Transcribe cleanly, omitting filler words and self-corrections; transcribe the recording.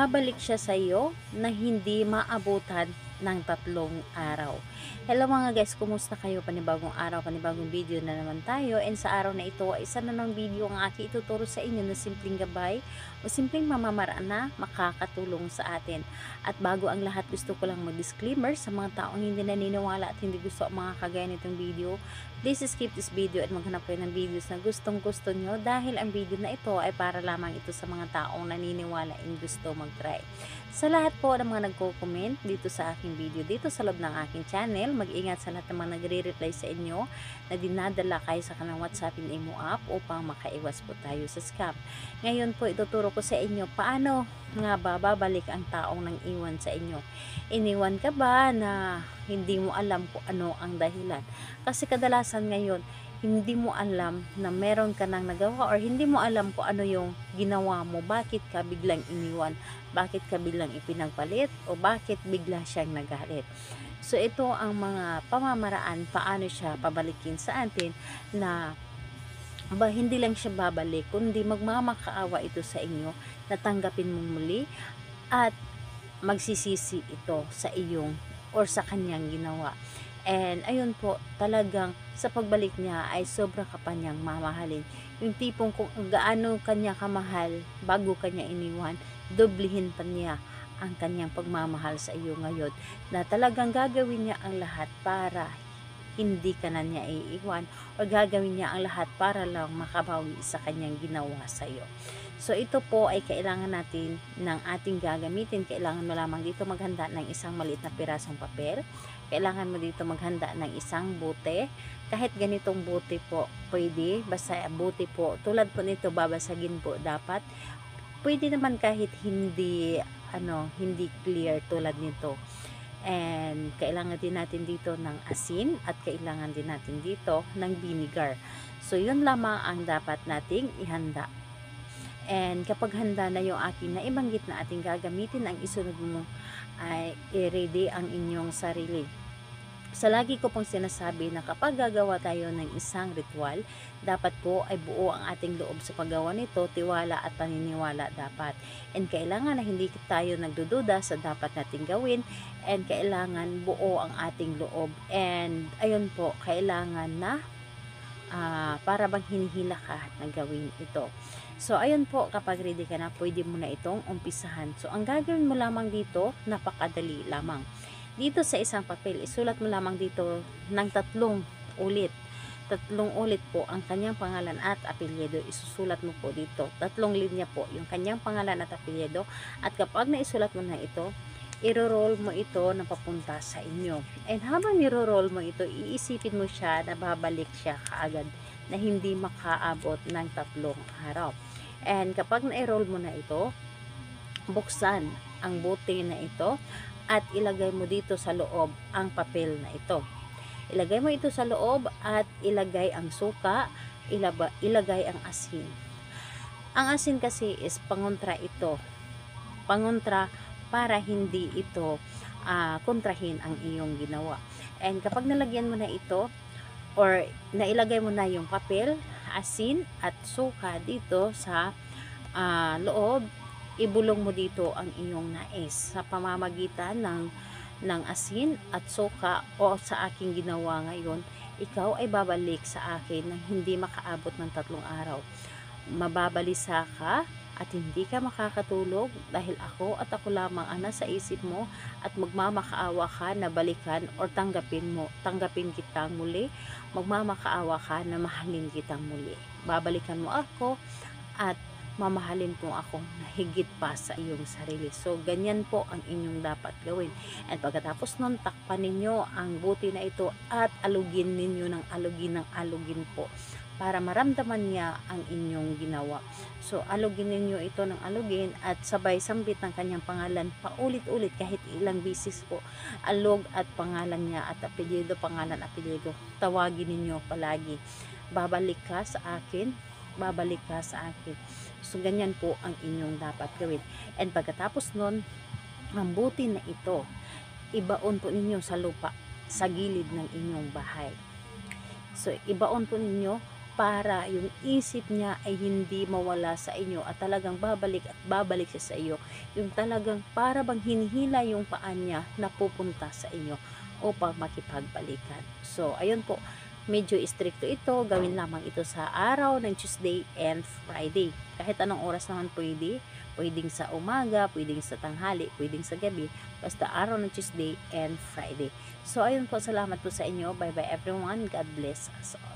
babalik siya sa iyo na hindi maabutan ng 3 araw. Hello mga guys, kumusta kayo? Panibagong araw, panibagong video na naman tayo. And sa araw na ito, isa na ng video ang aking ituturo sa inyo na simpleng gabay o simpleng mamamaraan na makakatulong sa atin. At bago ang lahat, gusto ko lang mag-disclaimer sa mga taong hindi naniniwala at hindi gusto ang mga kagaya nitong video. Please skip this video at maghanap kayo ng videos na gustong gusto nyo dahil ang video na ito ay para lamang ito sa mga taong naniniwala and gusto mag-try. Sa lahat po ng mga nagko-comment dito sa aking video, dito sa loob ng aking channel, mag-ingat sa lahat ng mga nagre-reply sa inyo na dinadala kayo sa kanang WhatsApp and Imo app upang makaiwas po tayo sa scam. Ngayon po, ituturo ko sa inyo paano nga ba babalik ang taong nang iwan sa inyo. Iniwan ka ba na hindi mo alam kung ano ang dahilan? Kasi kadalasan ngayon, hindi mo alam na meron ka nang nagawa or hindi mo alam kung ano yung ginawa mo, bakit ka biglang iniwan, bakit ka biglang ipinagpalit, o bakit bigla siyang nagalit. So ito ang mga pamamaraan paano siya pabalikin sa atin na hindi lang siya babalik, kundi magmamakaawa ito sa inyo, natanggapin mo muli at magsisisi ito sa iyong or sa kanyang ginawa. And ayun po, talagang sa pagbalik niya ay sobra ka pa niyang mamahalin. Yung tipong kung gaano kanya kamahal bago kanya iniwan, doblihin pa niya ang kanyang pagmamahal sa iyo ngayon, na talagang gagawin niya ang lahat para hindi ka na niya iiwan o gagawin niya ang lahat para lang makabawi sa kanyang ginawa sa iyo. So ito po ay kailangan natin ng ating gagamitin. Kailangan mo lamang dito maghanda ng isang maliit na pirasong papel. Kailangan mo dito maghanda ng isang bote. Kahit ganitong bote po pwede, basta bote po tulad po nito babasagin po dapat. Pwede naman kahit hindi hindi clear tulad nito. And kailangan din natin dito ng asin at kailangan din natin dito ng vinegar. So yun lamang ang dapat nating ihanda. And kapag handa na yung akin na ibanggit na ating gagamitin, ang isunod mo ay i-ready ang inyong sarili. Sa lagi ko pong sinasabi na kapag gagawa tayo ng isang ritual, dapat po ay buo ang ating loob sa paggawa nito, tiwala at paniniwala dapat. And kailangan na hindi tayo nagdududa sa dapat nating gawin, and kailangan buo ang ating loob. And ayun po, kailangan na para bang hinihila ka na gawin ito. So ayun po, kapag ready ka na, pwede mo na itong umpisahan. So ang gagawin mo lamang dito, napakadali lamang. Dito sa isang papel, isulat mo lamang dito ng 3 ulit. 3 ulit po ang kanyang pangalan at apelyido. Isusulat mo po dito. 3 linya po yung kanyang pangalan at apelyido. At kapag naisulat mo na ito, iro-roll mo ito na papunta sa inyo. And habang niro-roll mo ito, iisipin mo siya na babalik siya kaagad, na hindi makaabot ng 3 araw. And kapag na-roll mo na ito, buksan ang bote na ito at ilagay mo dito sa loob ang papel na ito. Ilagay mo ito sa loob at ilagay ang suka, ilagay ang asin. Ang asin kasi is pangontra ito. Pangontra para hindi ito kontrahin ang iyong ginawa. And kapag nalagyan mo na ito or nailagay mo na yung papel, asin at suka dito sa loob, ibulong mo dito ang iyong nais sa pamamagitan ng asin at suka, o sa aking ginawa ngayon, ikaw ay babalik sa akin nang hindi makaabot ng 3 araw. Mababalisa ka at hindi ka makakatulog dahil ako at ako lamang ang nasa isip mo, at magmamakaawa ka na balikan or tanggapin kitang muli, magmamakaawa ka na mahalin kitang muli. Babalikan mo ako at mamahalin po ako na higit pa sa iyong sarili. So ganyan po ang inyong dapat gawin. And pagkatapos nun, takpan ninyo ang buti na ito at alugin ninyo ng alugin po para maramdaman niya ang inyong ginawa. So alugin ninyo ito ng alugin at sabay sambit ng kanyang pangalan paulit-ulit kahit ilang bisis po. Alog at pangalan niya at apelyido, pangalan, apelyido. Tawagin ninyo palagi. Babalik ka sa akin, babalik ka sa akin. So ganyan po ang inyong dapat gawin. And pagkatapos nun, ang buti na ito, ibaon po ninyo sa lupa sa gilid ng inyong bahay. So ibaon po ninyo para yung isip niya ay hindi mawala sa inyo at talagang babalik at babalik siya sa iyo. Yung talagang para bang hinihila yung paa niya na pupunta sa inyo upang makipagbalikan. So, ayun po, medyo istrikto ito, gawin lamang ito sa araw ng Tuesday and Friday. Kahit anong oras naman pwede, pwedeng sa umaga, pwedeng sa tanghali, pwedeng sa gabi, basta araw ng Tuesday and Friday. So, ayun po, salamat po sa inyo. Bye bye everyone. God bless us all.